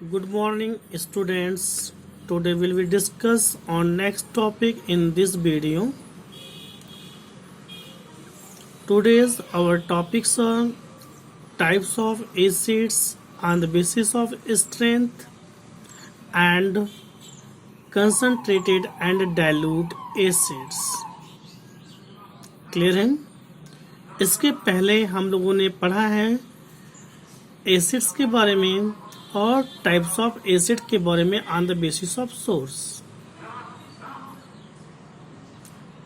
Good morning students. Today we will discuss on next topic in this video. Today's our topics are types of acids on the basis of strength and concentrated and dilute acids. Clear है? इसके पहले हम लोगों ने पढ़ा है acids के बारे में और टाइप्स ऑफ एसिड के बारे में on the basis of source.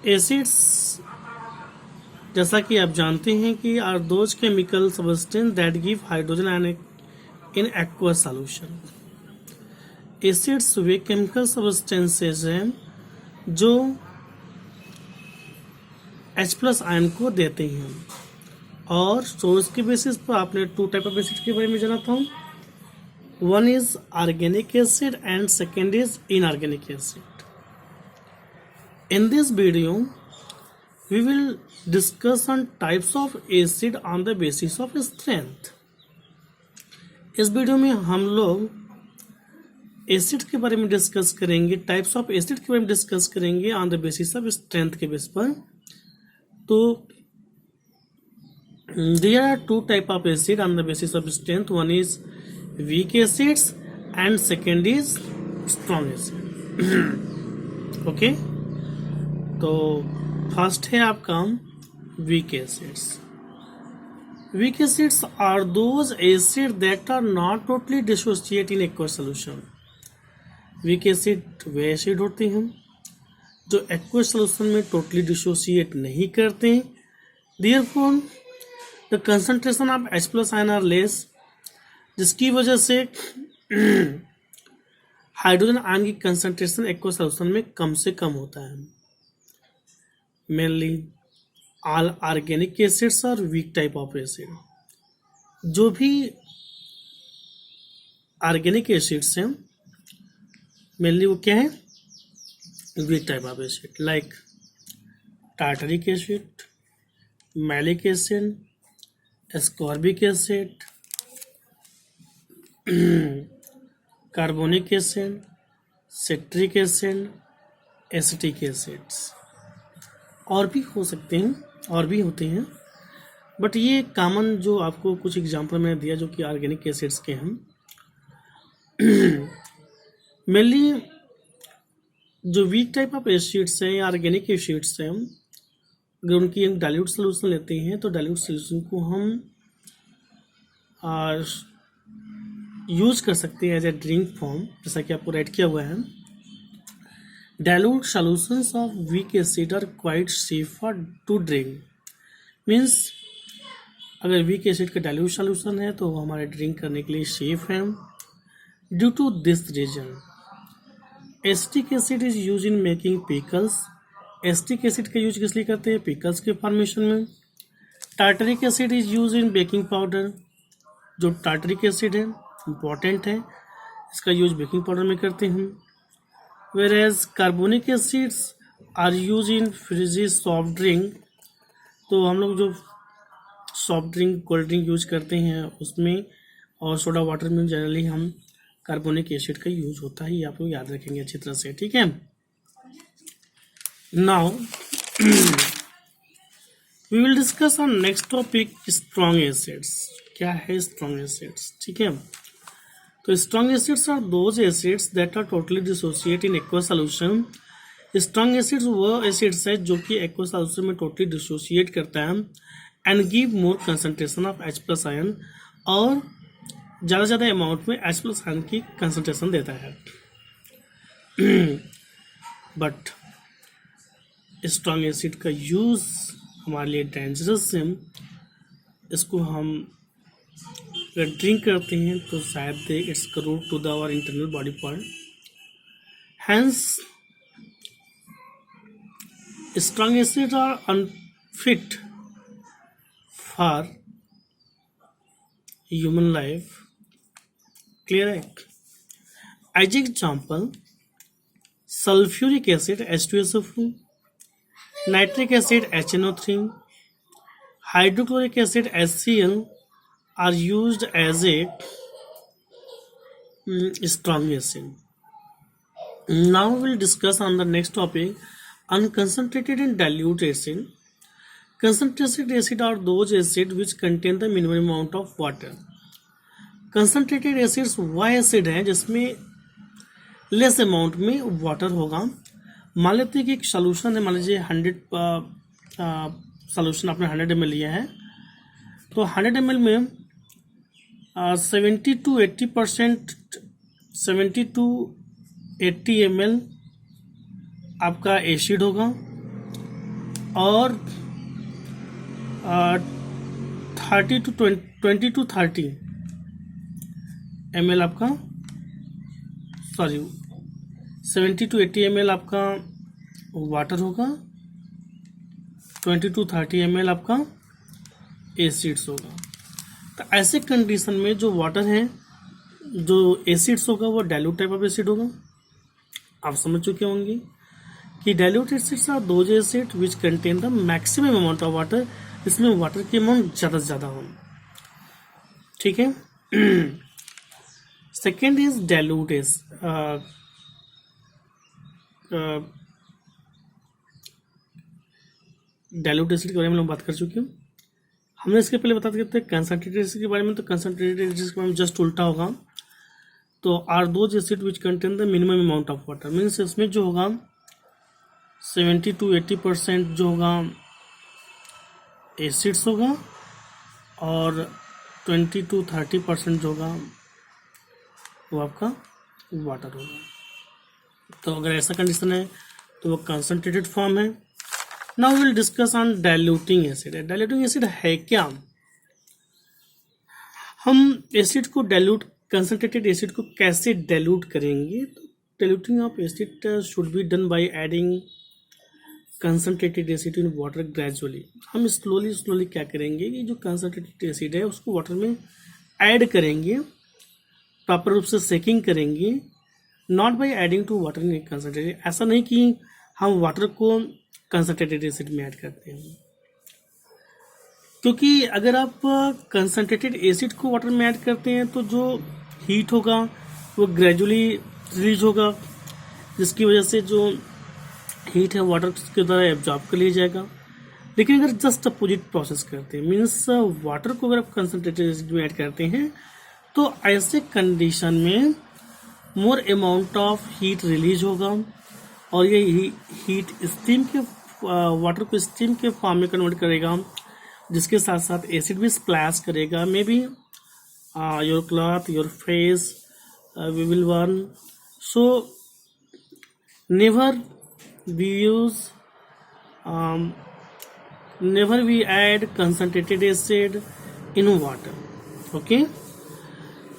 Acids जैसा कि आप जानते हैं कि are those chemical substance that give hydrogen ion in aqueous solution. Acids वे केमिकल सब्सटेंसेस हैं जो H+ आयन को देते हैं. और सोर्स के बेसिस पर आपने टू टाइप ऑफ एसिड के बारे में जाना था. One is organic acid and second is inorganic acid. In this video, we will discuss on types of acid on the basis of strength. इस वीडियो में हम लोग एसिड के बारे में डिस्कस करेंगे, टाइप्स ऑफ एसिड के बारे में डिस्कस करेंगे on the basis of strength के बेस पर. तो there are two type of acid on the basis of strength. One is weak acids and second is strong acid. Okay, तो first है आपका weak acids. Weak acids are those acids that are not totally dissociate in aqueous solution. weak acid way acid होते हैं जो aqueous solution में totally dissociate नहीं करते. therefore the concentration of H+ ion are less, जिसकी वजह से hydrogen ion की कंसंट्रेशन एक्वस सॉल्यूशन में कम से कम होता है. मेनली ऑल ऑर्गेनिक एसिड्स और वीक टाइप ऑफ एसिड. जो भी ऑर्गेनिक एसिड्स हैं मेनली वो क्या है, weak type of acid, like tartaric acid, malic acid, ascorbic acid, carbonic acid, citric acid, acetic acids. और भी हो सकते हैं, और भी होते हैं, बट ये कॉमन जो आपको कुछ एग्जांपल मैंने दिया जो कि ऑर्गेनिक एसिड्स के हैं. मेनली जो वीक टाइप ऑफ एसिड्स हैं या ऑर्गेनिक एसिड्स हैं, अगर उनकी हम डाइल्यूट सोल्यूशन लेते हैं तो डाइल्यूट सोल्यूशन को हम यूज कर सकते हैं एज ए ड्रिंक फॉर्म, जैसा कि आपको राइट किया हुआ है. Dilute solutions of weak acid are quite safer to drink. Means अगर वीक एसिड का डाइल्यूट सॉल्यूशन है तो वो हमारे ड्रिंक करने के लिए सेफ है. Due to this reason acetic acid is use in making pickles. Acetic acid का यूज किस लिए करते हैं, पिकल्स के फॉर्मेशन में. Tartaric acid is use in baking powder. जो टार्टरिक एसिड है इम्पॉर्टेंट है, इसका यूज बेकिंग पाउडर में करते हैं. Whereas carbonic acids are use in fizzy soft drink. तो हम लोग जो soft drink cold drink use करते हैं उसमें और सोडा वाटर में जनरली हम कार्बोनिक एसिड का यूज होता है. ये आप लोग याद रखेंगे अच्छी तरह से, ठीक है. Now we will discuss on next topic strong acids. क्या है स्ट्रॉन्ग एसिड्स, ठीक है. तो strong acids are those acids that are totally dissociate in aqueous solution. Strong acids वो एसिड्स है जो कि एक्वस सॉल्यूशन में टोटली डिसोसिएट करता है and give more concentration of H+ ion, और ज़्यादा से ज़्यादा अमाउंट में H+ आयन की कंसंट्रेशन देता है. बट स्ट्रॉन्ग एसिड का यूज़ हमारे लिए डेंजरस है. इसको हम अगर ड्रिंक करते हैं तो शायद it's corrode to the our internal body part. Hence strong acid are unfit for human life. Clear है. As example sulphuric acid H2SO4, nitric acid HNO3, hydrochloric acid HCl are used as a strong acid. Now we'll discuss on the next topic, unconcentrated and dilute acid. Concentrated acid are those acids which contain the minimum amount of water. Concentrated acids वह acid है जिसमें less amount में water होगा. मान लेते हैं कि एक सोल्यूशन है, मान लीजिए 100 सोल्यूशन आपने 100 ml लिया है, तो 100 ml में 70 to 80 ml आपका एसिड होगा और 20 to 30 ml आपका 70 to 80 ml आपका वाटर होगा, 20 to 30 ml आपका एसिड्स होगा. तो ऐसे कंडीशन में जो वाटर है, जो एसिड्स होगा वो डाइल्यूट टाइप ऑफ एसिड होगा. आप समझ चुके होंगे कि dilute acids are those acid which contain the maximum amount of water, इसमें वाटर की अमाउंट ज़्यादा से ज़्यादा हो. ठीक है. Second is dilute dilute acid के बारे में हम बात कर चुके हैं. हमने इसके पहले बता देते हैं कंसंट्रेटेड एसिड के बारे में. तो कंसंट्रेटेड एसिड के बारे में जस्ट उल्टा होगा. तो are those acid which contain the minimum amount of water, means इसमें जो होगा 70 to 80% जो होगा एसिड्स होगा और 20 to 30% जो होगा वो आपका वाटर होगा. तो अगर ऐसा कंडीशन है तो वो कंसंट्रेटेड फॉर्म है. Now will discuss on diluting acid. Diluting acid है क्या? हम एसिड को डाइल्यूट, कंसंट्रेटेड एसिड को कैसे डाइल्यूट करेंगे? तो diluting of acid should be done by adding concentrated acid in water gradually. हम स्लोली क्या करेंगे कि जो कंसंट्रेटेड एसिड है उसको वाटर में ऐड करेंगे, प्रॉपर रूप से सेकिंग करेंगे, not by adding to water in concentrated. ऐसा नहीं कि हम वाटर को कंसंट्रेटेड एसिड में ऐड करते हैं, क्योंकि अगर आप कंसंट्रेटेड एसिड को वाटर में ऐड करते हैं तो जो हीट होगा वो ग्रेजुअली रिलीज होगा, जिसकी वजह से जो हीट है वाटर के द्वारा एब्जॉर्ब कर लिया जाएगा. लेकिन अगर जस्ट अपोजिट प्रोसेस करते हैं, मीन्स वाटर को अगर आप कंसंट्रेटेड एसिड में ऐड करते हैं तो ऐसे कंडीशन में more amount of heat release होगा और ये हीट स्टीम के वाटर को स्टीम के फॉर्म में कन्वर्ट करेगा, जिसके साथ साथ एसिड भी स्प्लैश करेगा. May be your cloth, your face we will burn. So never we add concentrated acid in water. Okay.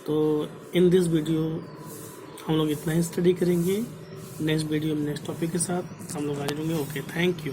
तो इन दिस वीडियो हम लोग इतना ही स्टडी करेंगे. नेक्स्ट वीडियो में नेक्स्ट टॉपिक के साथ हम लोग आ जाएंगे. Okay, thank you.